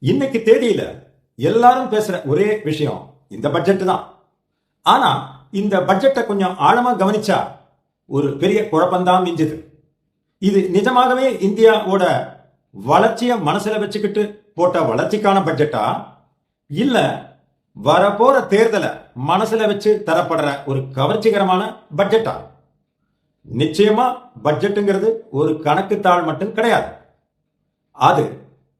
இன்னைக்கு தேதியில எல்லாரும் பேசுற ஒரே விஷயம் இந்த பட்ஜெட் தான். ஆனா இந்த பட்ஜெட்டை கொஞ்சம் ஆழமா கவனிச்சா ஒரு பெரிய குழப்பம்தான் மிஞ்சுது. இது நிஜமாகவே இந்தியாவோட வளர்ச்சியை மனசுல வச்சுக்கிட்டு போட்ட வளர்ச்சிக்கான பட்ஜெட்டா, இல்ல வரப்போற தேர்தலை மனசுல வச்சு தரப்படுற ஒரு கவர்ச்சிகரமான பட்ஜெட்டா? நிச்சயமா பட்ஜெட்டுங்கிறது ஒரு கணக்குத்தாள் மட்டும் கிடையாது. அது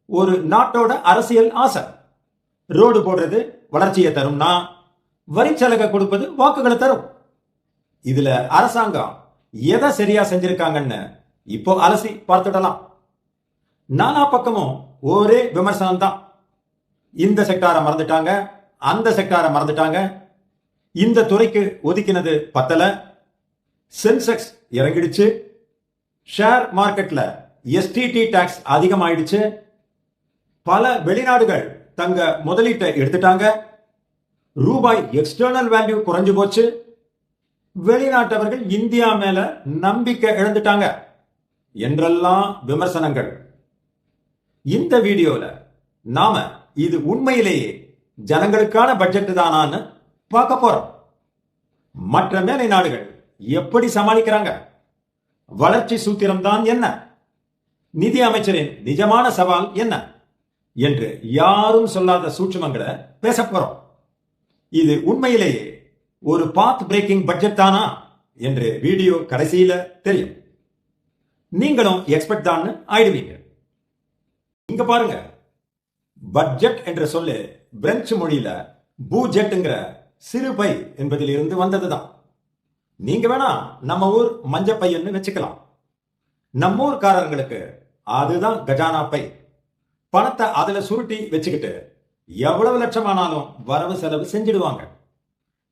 ஒரு நாட்டோட அரசியல் ஆசை. ரோடு போடுறது வளர்ச்சியை தரும்னா, வரிச்சலுகை கொடுப்பது வாக்குகளை தரும். இதுல அரசாங்கம் எதை சரியா செஞ்சிருக்காங்கன்னு இப்போ அலசி பார்த்துடலாம். நாலா பக்கமும் ஒரே விமர்சனம் தான். இந்த செக்டாரை மறந்துட்டாங்க, அந்த செக்டாரை மறந்துட்டாங்க, இந்த துறைக்கு ஒதுக்கினது பத்தல, சென்செக்ஸ் இறங்கிடுச்சு, ஷேர் மார்க்கெட்ல எஸ்டிடி டாக்ஸ் அதிகமாயிடுச்சு, பல வெளிநாடுகள் தங்க முதலீட்டை எடுத்துட்டாங்க, ரூபாய் எக்ஸ்டர்னல் வேல்யூ குறைஞ்சு போச்சு, வெளிநாட்டவர்கள் இந்தியா மேல நம்பிக்கை இழந்துட்டாங்க என்றெல்லாம் விமர்சனங்கள். இந்த வீடியோல நாம இது உண்மையிலேயே ஜனங்களுக்கான பட்ஜெட் தானான்னு பார்க்க போறோம். மற்ற மேலை நாடுகள் எப்படி சமாளிக்கிறாங்க, வளர்ச்சி சூத்திரம் தான் என்ன, நிதி அமைச்சரின் நிஜமான சவால் என்ன என்று யாரும் சொல்லாத சூட்சுமங்களை பேச போறோம். இது உண்மையிலேயே ஒரு பாத் பிரேக்கிங் பட்ஜெட் தானா என்று வீடியோ கடைசியில தெரியும். நீங்களும் எக்ஸ்பெக்ட் தான் ஆயிடுவீங்க. இங்க பாருங்க, பட்ஜெட் என்ற சொல்லு பிரெஞ்சு மொழியில பூஜெட்ங்கிற சிறு பை என்பதில் இருந்து வந்ததுதான். நீங்க வேணா நம்ம ஊர் மஞ்ச பையன்னு வச்சுக்கலாம். நம்ம ஊர்காரங்களுக்கு அதுதான் கஜானா பை. பணத்தை அதுல சுருட்டி வச்சுக்கிட்டு எவ்வளவு லட்சமானாலும் வரவு செலவு செஞ்சிடுவாங்க.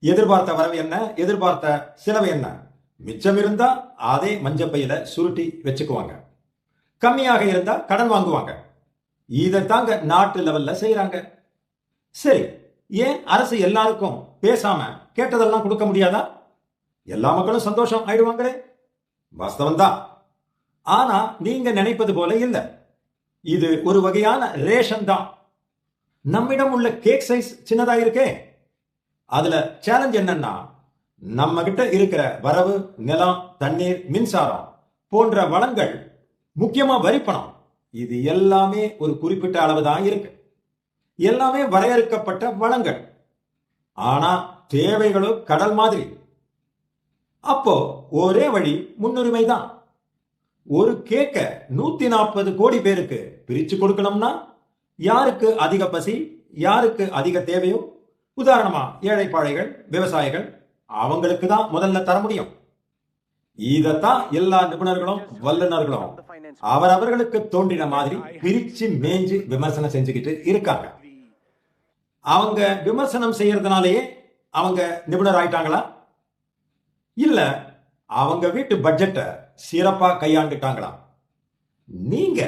எதிர்பார்த்த வரவு என்ன, எதிர்பார்த்த செலவு என்ன, மிச்சம் இருந்தா அதே மஞ்சப்பையில சுருட்டி வச்சுக்குவாங்க. கம்மியாக இருந்தா கடன் வாங்குவாங்க. இதைத்தாங்க நாட்டு லெவல்ல செய்யறாங்க. சரி, ஏன் அரசு எல்லாருக்கும் பேசாம கேட்டதெல்லாம் கொடுக்க முடியாதா? எல்லா மக்களும் சந்தோஷம் ஆயிடுவாங்களே. வாஸ்தவம் தான். ஆனா நீங்க நினைப்பது போல இல்லை. இது ஒரு வகையான ரேஷன் தான். நம்மிடம் உள்ள கேக் சைஸ் சின்னதா இருக்கே. அதுல சேலஞ்ச் என்னன்னா, நம்ம கிட்ட இருக்கிற வரவு, நிலம், தண்ணீர், மின்சாரம் போன்ற வளங்கள், முக்கியமா வரிப்பணம், இது எல்லாமே ஒரு குறிப்பிட்ட அளவு தான் இருக்கு. எல்லாமே வரையறுக்கப்பட்ட வளங்கள். ஆனா தேவைகளோ கடல் மாதிரி. அப்போ ஒரே வழி முன்னுரிமை தான். ஒரு கேக்க 140 கோடி பேருக்கு பிரிச்சு கொடுக்கணும்னா, யாருக்கு அதிக பசி, யாருக்கு அதிக தேவையோ, உதாரணமா ஏழை பாழைகள், விவசாயிகள், அவங்களுக்கு தான் முதல்ல தர முடியும். இதத்தான் எல்லா நிபுணர்களும் வல்லுநர்களும் அவர்களுக்கு தோன்றின மாதிரி பிரிச்சு மேய்ஞ்சு விமர்சனம் செஞ்சுக்கிட்டு இருக்காங்க. அவங்க விமர்சனம் செய்யறதுனாலேயே அவங்க நிபுணர் ஆயிட்டாங்களா? இல்ல அவங்க வீட்டு பட்ஜெட்டை சிறப்பா கையாண்டுட்டாங்களா? நீங்க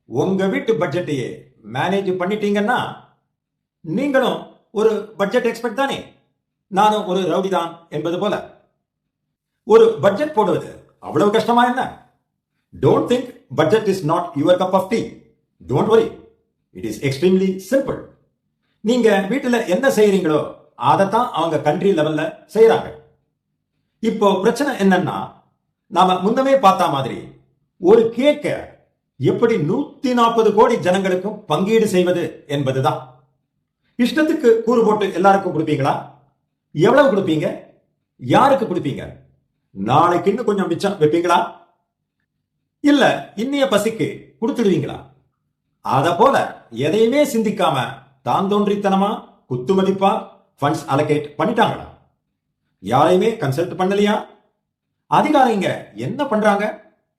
உங்க வீட்டு பட்ஜெட்டையே மேனேஜ் பண்ணிட்டீங்கன்னா நீங்களும் ஒரு பட்ஜெட் எக்ஸ்பெக்ட் தானே. நானும் ஒரு ரவுடி தான் என்பது போல. ஒரு பட்ஜெட் போடுவது அவ்வளவு கஷ்டமா என்ன? Don't think budget is not your cup of tea. Don't worry, it is extremely simple. நீங்க வீட்டுல என்ன செய்யறீங்களோ அதைத்தான் அவங்க கண்ட்ரி லெவல்ல செய்யறாங்க. இப்போ பிரச்சனை என்னன்னா, நாம முன்னமே பார்த்த மாதிரி ஒரு கேக்க எப்படி 140 கோடி ஜனங்களுக்கும் பங்கீடு செய்வது என்பதுதான். இஷ்டத்துக்கு கூறு போட்டு எல்லாருக்கும் கொடுப்பீங்களா? எவ்வளவு கொடுப்பீங்க? யாருக்கு கொடுப்பீங்க? நாளைக்கு இன்னும் கொஞ்சம் மிச்சம் வைப்பீங்களா? இல்ல இன்னைய பசிக்கு கொடுத்துடுவீங்களா? அத போல எதையுமே சிந்திக்காம தான் தோன்றித்தனமா குத்துமதிப்பா ஃபண்ட்ஸ் அலோகேட் பண்ணிட்டாங்களா? யாரையுமே கன்சல்ட் பண்ணலையா? அதிகாரிங்க என்ன பண்றாங்க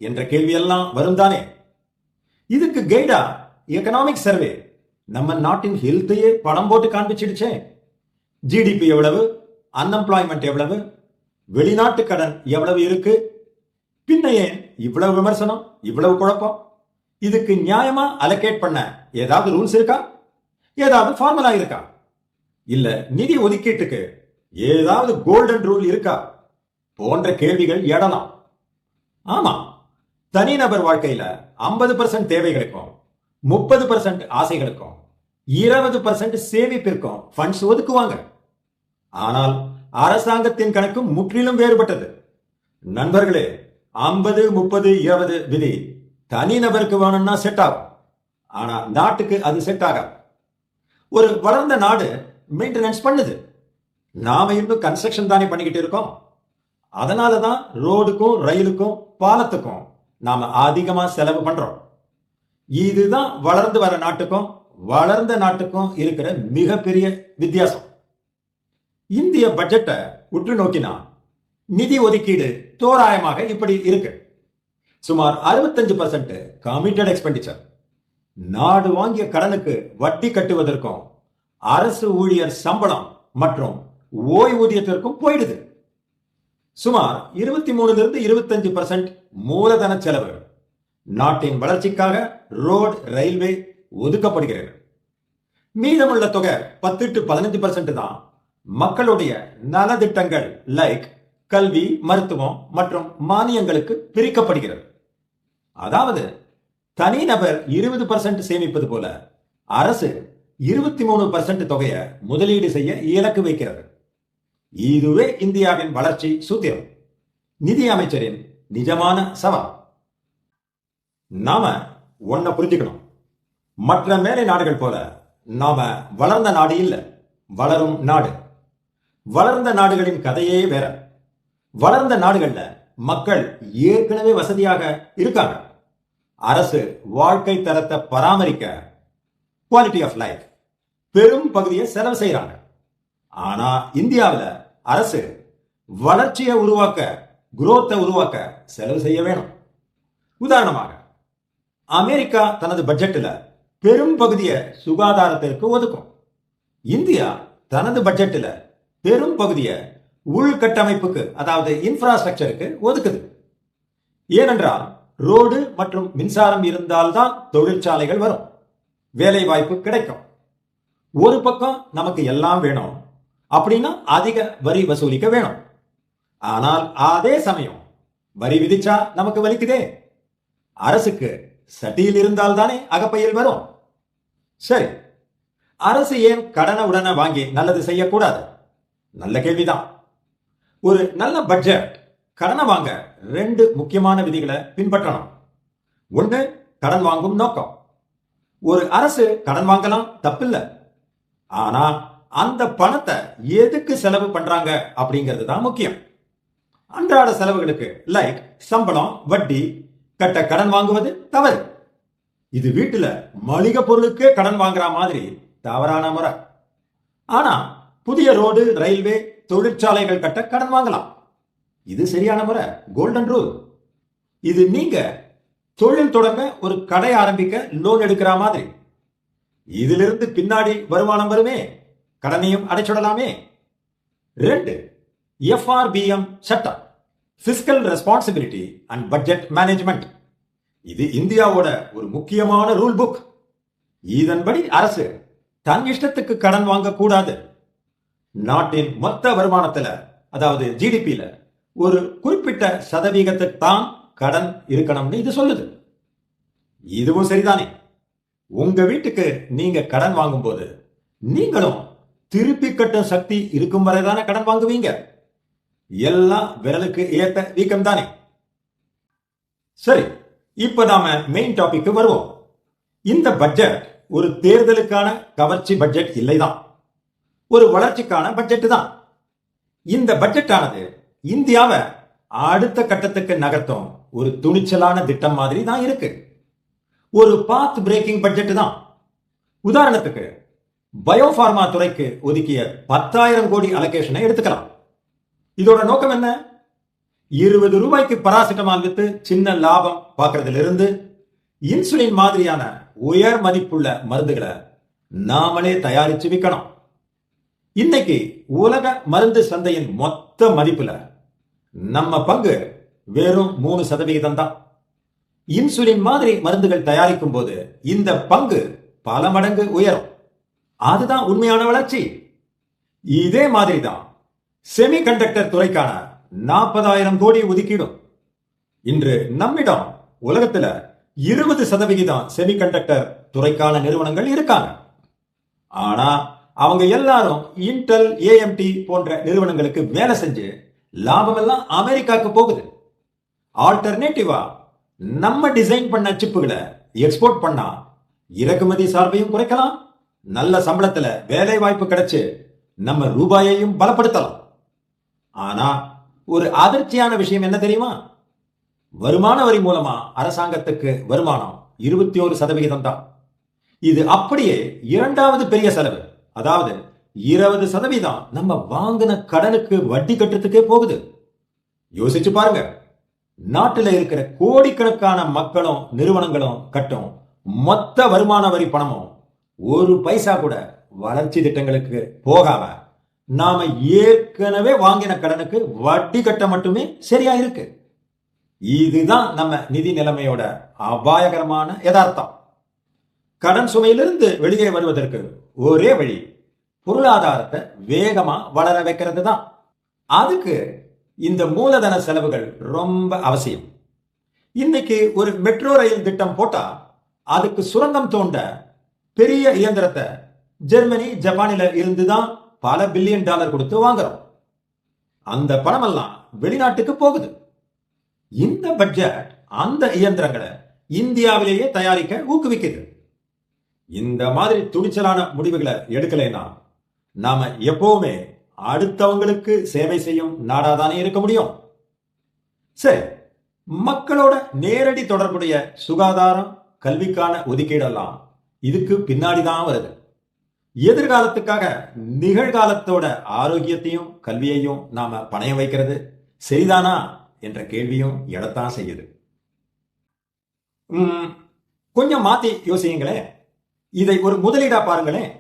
என்ற கேள்வி எல்லாம் வரும் தானே. இதுக்கு கைடா எக்கனாமிக் சர்வே நம்ம நாட்டின் ஹெல்த்தையே படம் போட்டு காண்பிச்சிடுச்சே. ஜிடிபி எவ்வளவு, அன்எம்ப்ளாய்மெண்ட் எவ்வளவு, வெளிநாட்டு கடன் எவ்வளவு இருக்கு. பின்னையே இவ்வளவு விமர்சனம், இவ்வளவு குழப்பம்? இதுக்கு நியாயமா அலோகேட் பண்ண ஏதாவது ரூல்ஸ் இருக்கா? ஏதாவது ஃபார்முலா இருக்கா? இல்ல நிதி ஒதுக்கீட்டுக்கு ஏதாவது கோல்டன் ரூல் இருக்கா போன்ற கேள்விகள் எழலாம். ஆமா, தனிநபர் வாழ்க்கையில 50% தேவைகளுக்கும் 30% ஆசைகளுக்கும் 20% சேமிப்பிற்கும் ஃபண்ட்ஸ் ஒதுக்குவாங்க. ஆனால் அரசாங்கத்தின் கணக்கு முற்றிலும் வேறுபட்டது. நண்பர்களே, 50 30 20 விதி தனிநபருக்கு வேணும்னா செட் ஆகும். ஆனா நாட்டுக்கு அது செட் ஆகாது. ஒரு வளர்ந்த நாடு மெயின்டெனன்ஸ் பண்ணுது. நாம இன்னும் கன்ஸ்ட்ரக்ஷன் தானே பண்ணிக்கிட்டு இருக்கோம். அதனாலதான் ரோடுக்கும் ரயிலுக்கும் பாலத்துக்கும் நாம அதிகமா செலவு பண்றோம். இதுதான் வளர்ந்து வர நாட்டுக்கும் வளர்ந்த நாட்டுக்கும் இருக்கிற மிகப்பெரிய வித்தியாசம். இந்திய பட்ஜெட்டை உற்று நோக்கினா நிதி ஒதுக்கீடு தோராயமாக இப்படி இருக்கு. சுமார் 65% கமிட்டட் எக்ஸ்பெண்டிச்சர். நாடு வாங்கிய கடனுக்கு வட்டி கட்டுவதற்கும் அரசு ஊழியர் சம்பளம் மற்றும் ஓய்வூதியத்திற்கும் போயிடுது. சுமார் 23-25% மூலதன செலவு நாட்டின் வளர்ச்சிக்காக ரோடு ரயில்வே ஒதுக்கப்படுகிறது. மீதமுள்ள தொகை 10-15% தான் மக்களுடைய நலத்திட்டங்கள் லைக் கல்வி, மருத்துவம் மற்றும் மானியங்களுக்கு பிரிக்கப்படுகிறது. அதாவது தனிநபர் 20% சேமிப்பது போல அரசு 23% தொகையை முதலீடு செய்ய இலக்கு வைக்கிறது. இதுவே இந்தியாவின் வளர்ச்சி சூத்திரம். நிதி அமைச்சரின் நிஜமான சவால். நாம ஒன்ன புரிஞ்சுக்கணும். மற்ற மேலை நாடுகள் போல நாம வளர்ந்த நாடு இல்ல, வளரும் நாடு. வளர்ந்த நாடுகளின் கதையே வேற. வளர்ந்த நாடுகள்ல மக்கள் ஏற்கனவே வசதியாக இருக்காங்க. அரசு வாழ்க்கை தரத்தை பராமரிக்க குவாலிட்டி ஆஃப் லைஃப் பெரும் பகுதியை செலவு செய்யறாங்க. ஆனா இந்தியாவில் அரசு வளர்ச்சியை உருவாக்க, குரோத்தை உருவாக்க செலவு செய்ய வேணும். உதாரணமாக அமெரிக்கா தனது பட்ஜெட்டில் பெரும் பகுதியை சுகாதாரத்திற்கு ஒதுக்கும். இந்தியா தனது பட்ஜெட்டில் பெரும் பகுதியை உள்கட்டமைப்புக்கு, அதாவது இன்ஃப்ராஸ்ட்ரக்சருக்கு ஒதுக்குது. ஏனென்றால் ரோடு மற்றும் மின்சாரம் இருந்தால்தான் தொழிற்சாலைகள் வரும், வேலை வாய்ப்பு கிடைக்கும். ஒரு பக்கம் நமக்கு எல்லாம் வேணும் அப்படின்னா அதிக வரி வசூலிக்க வேணும். ஆனால் அதே சமயம் வரி விதிச்சா நமக்கு வலிக்குதே. அரசுக்கு சட்டியில் இருந்தால் தானே அகப்பையில் வரும். சரி, அரசு ஏன் கடனை உடனே வாங்கி நல்லது செய்யக்கூடாது? நல்ல கேள்விதான். ஒரு நல்ல பட்ஜெட் கடனை வாங்க 2 முக்கியமான விதிகளை பின்பற்றணும். ஒன்று, கடன் வாங்கும் நோக்கம். ஒரு அரசு கடன் வாங்கலாம், தப்பில்லை. ஆனா அந்த பணத்தை எதுக்கு செலவு பண்றாங்க அப்படிங்கிறது தான் முக்கியம். அன்றாட செலவுகளுக்கு லைக் சம்பளம், வட்டி கட்ட கடன் வாங்குவது தவறு. இது வீட்டுல மளிகை பொருளுக்கே கடன் வாங்குற மாதிரி தவறான முறை. ஆனா புதிய ரோடு, ரயில்வே, தொழிற்சாலைகள் கட்ட கடன் வாங்கலாம். இது சரியான முறை, கோல்டன் ரூல். இது நீங்க தொழில் தொடங்க, ஒரு கடை ஆரம்பிக்க லோன் எடுக்கிற மாதிரி. இதிலிருந்து பின்னாடி வருமானம் வருமே, கடனையும் அடைச்சுடலாமே. 2, FRBM சட்டம், fiscal responsibility and budget management. இது இந்தியாவோட ஒரு முக்கியமான ரூல் புக். இதன்படி அரசு தன் இஷ்டத்துக்கு கடன் வாங்க கூடாது. நாட்டின் மொத்த வருமானத்துல, அதாவது ஜிடிபியில ஒரு குறிப்பிட்ட சதவீதத்துக்கு தான் கடன் இருக்கணும்னு இது சொல்லுது. இதுவும் சரிதானே. உங்க வீட்டுக்கு நீங்க கடன் வாங்கும் போது நீங்களும் திருப்பி கட்டும் சக்தி இருக்கும் வரைதானே கடன் வாங்குவீங்க. எல்லாம் விரலுக்கு ஏத்த வீக்கம் தானே. சரி, இப்ப நாம மெயின் டாபிக் வருவோம். இந்த பட்ஜெட் ஒரு தேர்தலுக்கான கவர்ச்சி பட்ஜெட் இல்லைதான், ஒரு வளர்ச்சிக்கான பட்ஜெட் தான். இந்த பட்ஜெட் ஆனது இந்தியாவை அடுத்த கட்டத்துக்கு நகர்த்தும் ஒரு துணிச்சலான திட்டம் மாதிரி தான் இருக்கு. ஒரு பாத் பிரேக்கிங் பட்ஜெட் தான். உதாரணத்துக்கு பயோபார்மா துறைக்கு ஒதுக்கிய 10,000 கோடி அலோகேஷனை எடுத்துக்கலாம். இதோட நோக்கம் என்ன? 20 ரூபாய்க்கு பராசிட்டமால் வித்து சின்ன லாபம் பார்க்கறதுல இருந்து இன்சுலின் மாதிரியான உயர் மதிப்புள்ள மருந்துகளை நாமளே தயாரிச்சு விற்கணும். இன்னைக்கு உலக மருந்து சந்தையின் மொத்த மதிப்புல நம்ம பங்கு வெறும் 3% தான். இன்சுலின் மாதிரி மருந்துகள் தயாரிக்கும் போது இந்த பங்கு பல மடங்கு உயரும். அதுதான் உண்மையான வளர்ச்சி. இதே மாதிரி தான் செமிகண்டக்டர் துறைக்கான 40,000 கோடி ஒதுக்கீடும். இன்று நம்மிடம் உலகத்துல 20% செமிகண்டக்டர் துறைக்கான நிறுவனங்கள் இருக்காங்க. ஆனா அவங்க எல்லாரும் இன்டெல், ஏஎம்டி போன்ற நிறுவனங்களுக்கு வேலை செஞ்சு லாபம் எல்லாம் அமெரிக்காக்கு போகுது. ஆல்டர்னேட்டிவா நம்ம டிசைன் பண்ண சிப்புகளை எக்ஸ்போர்ட் பண்ணா இறக்குமதி சார்பையும் குறைக்கலாம், நல்ல சம்பளத்துல வேலை வாய்ப்பு கிடைச்சு நம்ம ரூபாயையும் பலப்படுத்தலாம். ஆனா ஒரு அதிர்ச்சியான விஷயம் என்ன தெரியுமா? வருமான வரி மூலமா அரசாங்கத்துக்கு வருமானம் 21% தான். இது அப்படியே இரண்டாவது பெரிய செலவு, அதாவது 20% நம்ம வாங்கின கடனுக்கு வட்டி கட்டுறதுக்கே போகுது. யோசிச்சு பாருங்க, நாட்டில் இருக்கிற கோடிக்கணக்கான மக்களும் நிறுவனங்களும் கட்டும் மொத்த வருமான வரி பணமும் ஒரு பைசா கூட வளர்ச்சி திட்டங்களுக்கு போகாம நாம ஏற்கனவே வாங்கின கடனுக்கு வட்டி கட்ட மட்டுமே சரியா இருக்கு. இதுதான் நம்ம நிதி நிலைமையோட அபாயகரமான யதார்த்தம். கடன் சுமையிலிருந்து வெளியே வருவதற்கு ஒரே வழி பொருளாதாரத்தை வேகமா வளர வைக்கிறது தான். அதுக்கு இந்த மூலதன செலவுகள் ரொம்ப அவசியம். இன்னைக்கு ஒரு மெட்ரோ ரயில் திட்டம் போட்டா அதுக்கு சுரங்கம் தோண்ட பெரிய இயந்திரத்தை ஜெர்மனி, ஜப்பானில இருந்துதான் பல பில்லியன் டாலர் கொடுத்து வாங்குறோம். அந்த பணமெல்லாம் வெளிநாட்டுக்கு போகுது. இந்த பட்ஜெட் அந்த இயந்திரங்களை இந்தியாவிலேயே தயாரிக்க ஊக்குவிக்குது. இந்த மாதிரி துணிச்சலான முடிவுகளை எடுக்கலைன்னா நாம எப்பவுமே அடுத்தவங்களுக்கு சேவை செய்யும் நாடாதானே இருக்க முடியும். சரி, மக்களோட நேரடி தொடர்புடைய சுகாதாரம், கல்விக்கான ஒதுக்கீடெல்லாம் இதுக்கு பின்னாடிதான் வருது. எதிர்காலத்துக்காக நிகழ்காலத்தோட ஆரோக்கியத்தையும் கல்வியையும் நாம பணையம் வைக்கிறது சரிதானா என்ற கேள்வியும் எழத்தான் செய்யுது. கொஞ்சம் மாத்தி யோசியுங்களேன். இதை ஒரு முதலீடா பாருங்களேன்.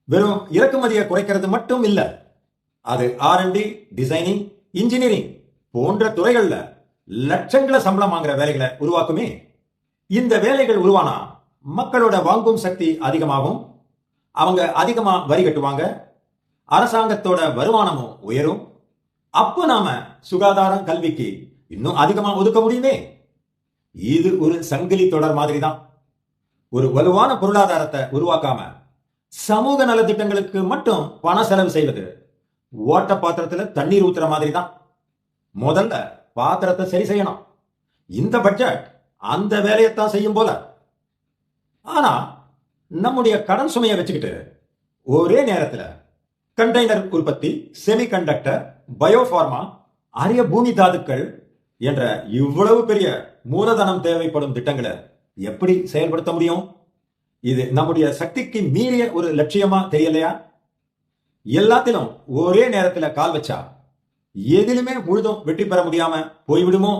வெறும் இறக்குமதியை குறைக்கிறது மட்டும் இல்ல, அது R&D, டிசைனிங், இன்ஜினியரிங் போன்ற துறைகள்ல லட்சங்களை சம்பளம் வாங்குற வேலைகளை உருவாக்குமே. இந்த வேலைகள் உருவானா மக்களோட வாங்கும் சக்தி அதிகமாகும், அவங்க அதிகமா வரி கட்டுவாங்க, அரசாங்கத்தோட வருமானமும் உயரும். அப்போ நாம சுகாதாரம், கல்விக்கு இன்னும் அதிகமா ஒதுக்க முடியுமே. இது ஒரு சங்கிலி தொடர் மாதிரி தான். ஒரு வலுவான பொருளாதாரத்தை உருவாக்காம சமூக நல திட்டங்களுக்கு மட்டும் பண செலவு செய்வது ஓட்ட பாத்திரத்துல தண்ணீர் ஊத்துற மாதிரி தான். முதல்ல பாத்திரத்தை சரி செய்யணும். இந்த பட்ஜெட் அந்த வேலையத்தான் செய்யும் போல. ஆனா நம்முடைய கடன் சுமையை வச்சுக்கிட்டு ஒரே நேரத்தில் கண்டெய்னர் உற்பத்தி, செமிகண்டக்டர், பயோஃபார்மா, அரிய பூமி தாதுக்கள் என்ற இவ்வளவு பெரிய மூலதனம் தேவைப்படும் திட்டங்களை எப்படி செயல்படுத்த முடியும்? இது நம்முடைய சக்திக்கு மீறிய ஒரு லட்சியமா தெரியலையா? எல்லாத்திலும் ஒரே நேரத்தில் கால் வச்சா எதிலுமே முழுதும் வெற்றி பெற முடியாம போய்விடுமோ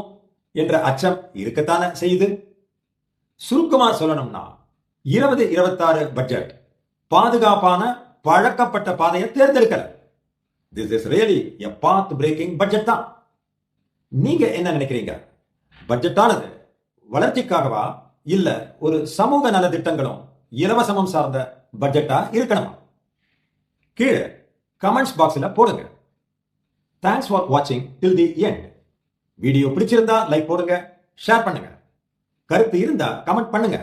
என்ற அச்சம் இருக்கத்தானே செய்யுது. சுருக்கமா சொல்லணும்னா 2026 பட்ஜெட் பாதுகாப்பான பழக்கப்பட்ட பாதையை தேர்ந்தெடுக்கல. This is really a path breaking budget தான். நீங்க என்ன நினைக்கிறீங்க? பட்ஜெட்டானது வளர்ச்சிக்காகவா இல்ல ஒரு சமூக நல திட்டங்களும் இலவசமும் சார்ந்த பட்ஜெட்டா இருக்கணுமா? கீழே கமெண்ட்ஸ் பாக்ஸ்ல போடுங்க. தேங்க்ஸ் ஃபார் வாட்சிங் டில் தி எண்ட். வீடியோ பிடிச்சிருந்தா லைக் போடுங்க, ஷேர் பண்ணுங்க. கருத்து இருந்தா கமெண்ட் பண்ணுங்க.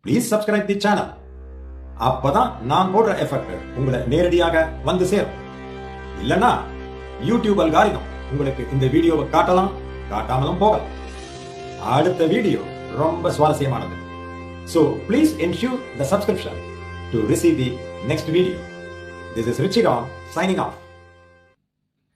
Please subscribe the channel. அப்பதான் நான் போடுற எஃபெக்ட் உங்களை நேரடியாக வந்து சேரும். இல்லனா யூடியூப் அல்காரிதம் உங்களுக்கு இந்த வீடியோவை காட்டலாம், காட்டாமலும் போகலாம். அடுத்த வீடியோ ரொம்ப சுவாரஸ்யமானது. So please ensure the subscription to receive the next video. This is Richie Ram signing off.